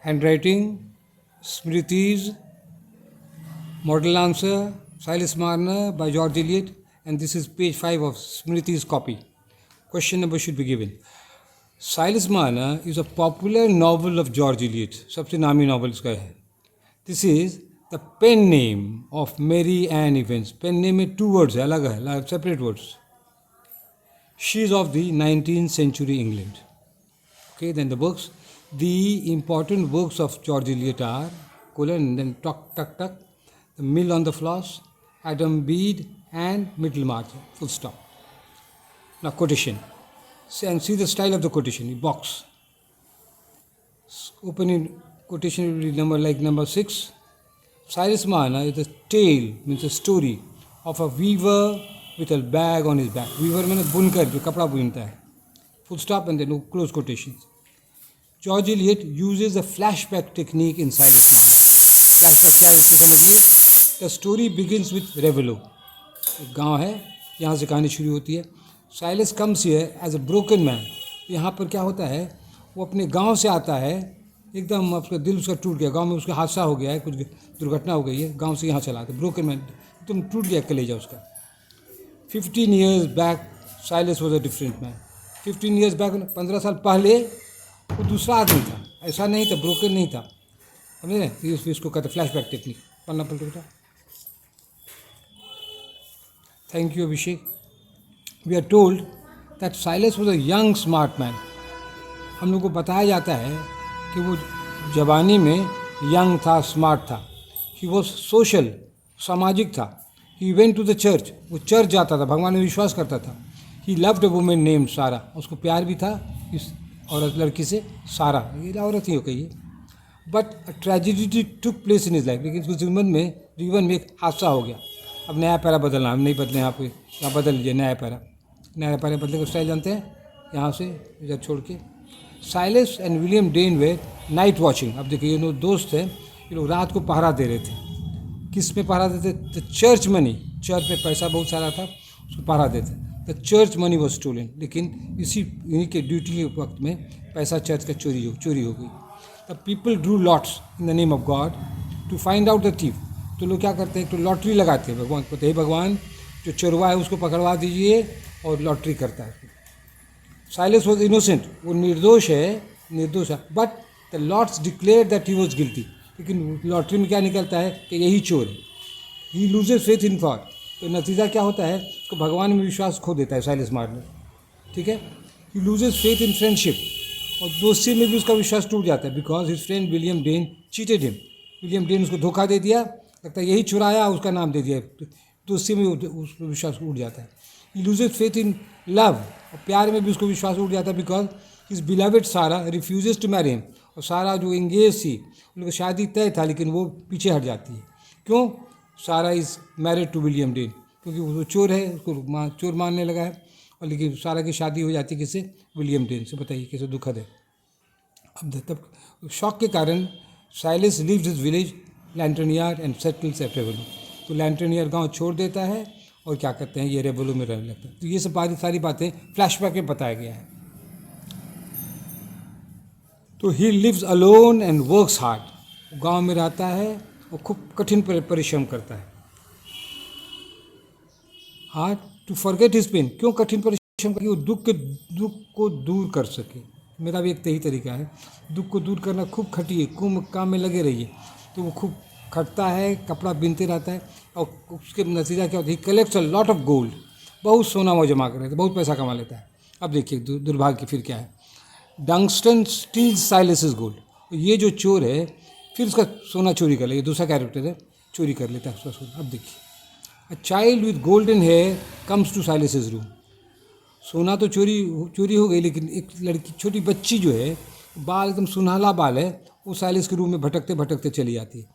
Handwriting, Smriti's, model answer, Silas Marner by George Eliot, and this is page 5 of Smriti's copy. Question number should be given. Silas Marner is a popular novel of George Eliot. सबसे नामी novel इसका है. This is the pen name of Mary Ann Evans. Pen name में 2 words है, अलग है, separate words. She is of the 19th century England. Okay, then the books. The important works of George Eliot are, colon, then Tuck, Tuck, Tuck, The Mill on the Floss, Adam Bede, and Middlemarch, full stop. Now, quotation. And see the style of the quotation, box. Opening quotation will be number 6. Silas Marner is a tale, means a story, of a weaver with a bag on his back. Weaver means बुनकर जो कपड़ा बुनता है. Full stop and then close quotations. George Eliot uses a flashback technique in Silas Marner. Flashback क्या है इसको समझिए. The story begins with Revello. एक गाँव है, यहाँ से कहानी शुरू होती है. Silas comes here as a broken man. यहाँ पर क्या होता है, वो अपने गांव से आता है, एकदम उसका दिल उसका टूट गया, गांव में उसका हादसा हो गया है, कुछ दुर्घटना हो गई है, गांव से यहाँ चला आता है. ब्रोकन मैन, एकदम टूट गया कलेजा उसका. 15 years back, Silas was a different man. 15 years back, 15 साल पहले वो दूसरा आदमी था, ऐसा नहीं था, ब्रोकन नहीं था. समझे. इसको कहते फ्लैशबैक टेक्निक. पढ़ना पड़ता बेटा. Thank you Abhishek. We are told that Silas was a young smart man. हम लोग को बताया जाता है कि वो जवानी में यंग था, स्मार्ट था. He was social, सामाजिक था. He went to the church. वो चर्च जाता था, भगवान में विश्वास करता था. He loved a woman named Sarah. उसको प्यार भी था इस औरत लड़की से, सारा. ये औरत ही हो गई है. But a tragedy took place in his life. लेकिन उसके जीवन में एक हादसा हो गया. अब नया पैरा बदलना, हम नहीं बदले यहाँ पे, यहाँ बदल लीजिए नया पैरा. नया पैरा बदले का स्टाइल जानते हैं, यहाँ से इधर छोड़ के. Silas and William Dane were night watching. अब देखिए ये लोग दोस्त हैं, ये लोग रात को पहरा दे रहे थे. किस में पहरा देते? The church money. चर्च में पैसा बहुत सारा था, उसको पहरा देते. The church money was stolen. लेकिन इन्हीं के ड्यूटी के वक्त में पैसा चर्च का चोरी हो गई. The people drew lots in the name of God to find out the thief. तो लोग क्या करते हैं, तो लॉटरी लगाते हैं भगवान को. हे भगवान, जो चोरवा है उसको पकड़वा दीजिए, और लॉटरी करता है. Silas was innocent. वो निर्दोष है. But the lords declare that he was guilty. लेकिन लॉटरी में क्या निकलता है कि यही चोर है. He loses faith in God. तो नतीजा क्या होता है, उसको भगवान में विश्वास खो देता है साइलस मार्नर. ठीक है. He loses faith in friendship. और दोस्ती में भी उसका विश्वास टूट जाता है, because his friend William Dane cheated him. William Dane उसको धोखा दे दिया, लगता है यही चुराया, उसका नाम दे दिया. दोस्ती में उसको विश्वास उठ जाता है. He loses faith in love. और प्यार में भी उसको विश्वास उठ जाता है, because his beloved Sarah refuses to marry him. और सारा जो एंगेज थी, उनका शादी तय था, लेकिन वो पीछे हट जाती है. क्यों? Sarah is married to William Dane. क्योंकि वो चोर है, उसको चोर मानने लगा है. और लेकिन सारा की शादी हो जाती है किससे? विलियम डेन से. बताइए कैसे दुखद है. अब तब शॉक के कारण Silas leaves his village Lantern Yard and settles at Raveloe. तो लैंटर्न यार्ड गाँव छोड़ देता है और क्या करते हैं, ये रेवेलो में रहने लगता है. तो ये सब सारी बातें फ्लैशबैक में बताया गया है. तो he lives alone and works hard. गांव में रहता है और खूब कठिन परिश्रम करता है. Hard to forget his pain. क्यों कठिन परिश्रम करके? वो दुख को दूर कर सके. मेरा भी एक यही तरीका है, दुख को दूर करना. खूब खटिए, खूब काम में लगे रहिए. तो वो खूब खटता है, कपड़ा बिनते रहता है, और उसके नतीजा क्या होता है, he collects a lot of gold. बहुत सोना वो जमा कर लेता है, बहुत पैसा कमा लेता है. अब देखिए दुर्भाग्य फिर क्या है. डंगस्टन स्टील्स साइलस गोल्ड. ये जो चोर है फिर उसका सोना चोरी कर ले. दूसरा कैरेक्टर है, चोरी कर लेता है उसका सोना. अब देखिए, a child with golden hair comes to Silas room. सोना तो चोरी हो गई, लेकिन एक लड़की, छोटी बच्ची जो है, बाल एकदम सुनहला बाल है, वो साइलस के रूम में भटकते भटकते चली जाती है.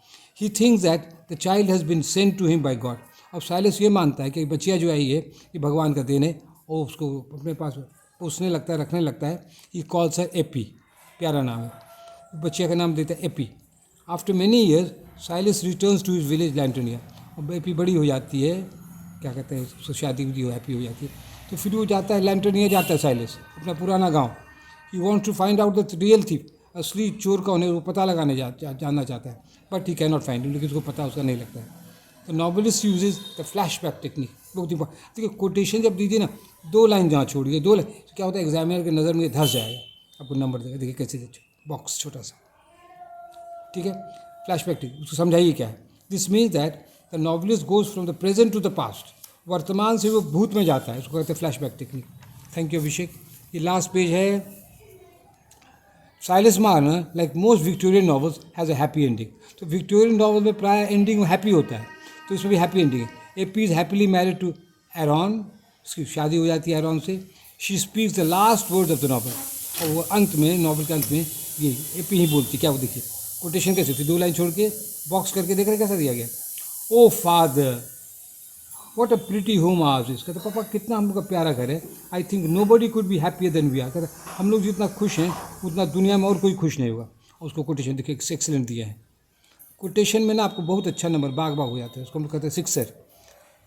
He thinks that the child has been sent to him by God. अब साइलस ये मानता है कि बच्चिया जो आई है ये भगवान का देन है, और उसको अपने पास पोसने लगता है, रखने लगता है. He calls her Eppie. प्यारा नाम है. बच्चिया का नाम देता है Eppie. After many years Silas returns to his village Lantern Yard. अब एपी बड़ी हो जाती है, क्या कहते हैं, उसको शादी भी हैप्पी हो जाती है. तो फिर वो जाता है लैंटर्निया, जाता है साइलस अपना पुराना गाँव. He wants to find out the real thief. असली चोर कौन है वो पता लगाने जानना चाहता है, but he can not find, लेकिन उसको पता उसका नहीं लगता है। The novelist uses the flash back technique. बहुत इंपॉर्टेंट, देखिए कोटेशन जब दीजिए ना, 2 लाइन जहाँ छोड़िए, 2 लाइन, तो क्या होता है एग्जामिनर की नज़र में धस जाएगा, आपको नंबर देगा। देखिए कैसे बॉक्स छोटा सा, ठीक है। फ्लैशबैक टेक्निक, उसको समझाइए क्या है। This means that the novelist goes from the present to the past, वर्तमान से वो भूत में जाता है, उसको कहते हैं flashback technique. Thank you Abhishek. ये लास्ट पेज है। Silas Marner like most Victorian novels has a happy ending. तो विक्टोरियन नॉवल में प्राय एंडिंग हैप्पी होता है, तो इसमें भी हैप्पी एंडिंग है। Eppie is happily married to Aaron, उसकी शादी हो जाती है एरॉन से। She speaks the last word of the novel, और वो अंत में, नॉवल के अंत में ये एपी ही बोलती, क्या वो देखिए कोटेशन कैसे, फिर 2 लाइन छोड़ के बॉक्स करके देख रहे कैसा दिया गया। Oh father what a pretty home ours is. कहते पापा कितना हम लोग का प्यारा घर है। I think nobody could be happier than we are. कहते हम लोग जितना खुश हैं उतना दुनिया में और कोई खुश नहीं होगा। उसको कोटेशन देखिए एक्सेलेंट दिया है। कोटेशन में ना आपको बहुत अच्छा नंबर बाग बाग हो जाता है, उसको हम लोग कहते हैं sixer.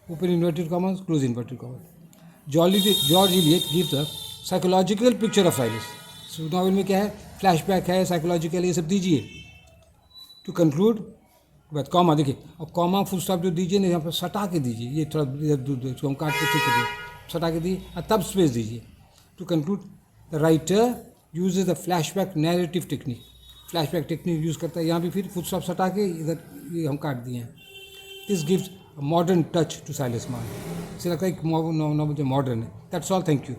Open inverted commas, close inverted commas. George Eliot gives a psychological picture of Silas. Novel में क्या है, फ्लैशबैक है, साइकोलॉजिकल, ये सब दीजिए। टू कंक्लूड बस कॉमा देखिए, और कॉमा फुल स्टॉप जो दीजिए ना यहाँ पर सटा के दीजिए, ये थोड़ा इधर दूर इसको हम काट के ठीक कर दिए, सटा के दिए और तब स्पेस दीजिए। To conclude the writer uses the flashback narrative technique. Flashback technique use करता है, यहाँ भी फिर फुल स्टॉप सटा के इधर ये हम काट दिए हैं। This gives a modern touch to Silas Marner. इसे लगता है कि नॉवल जो मॉडर्न है। That's all, thank you.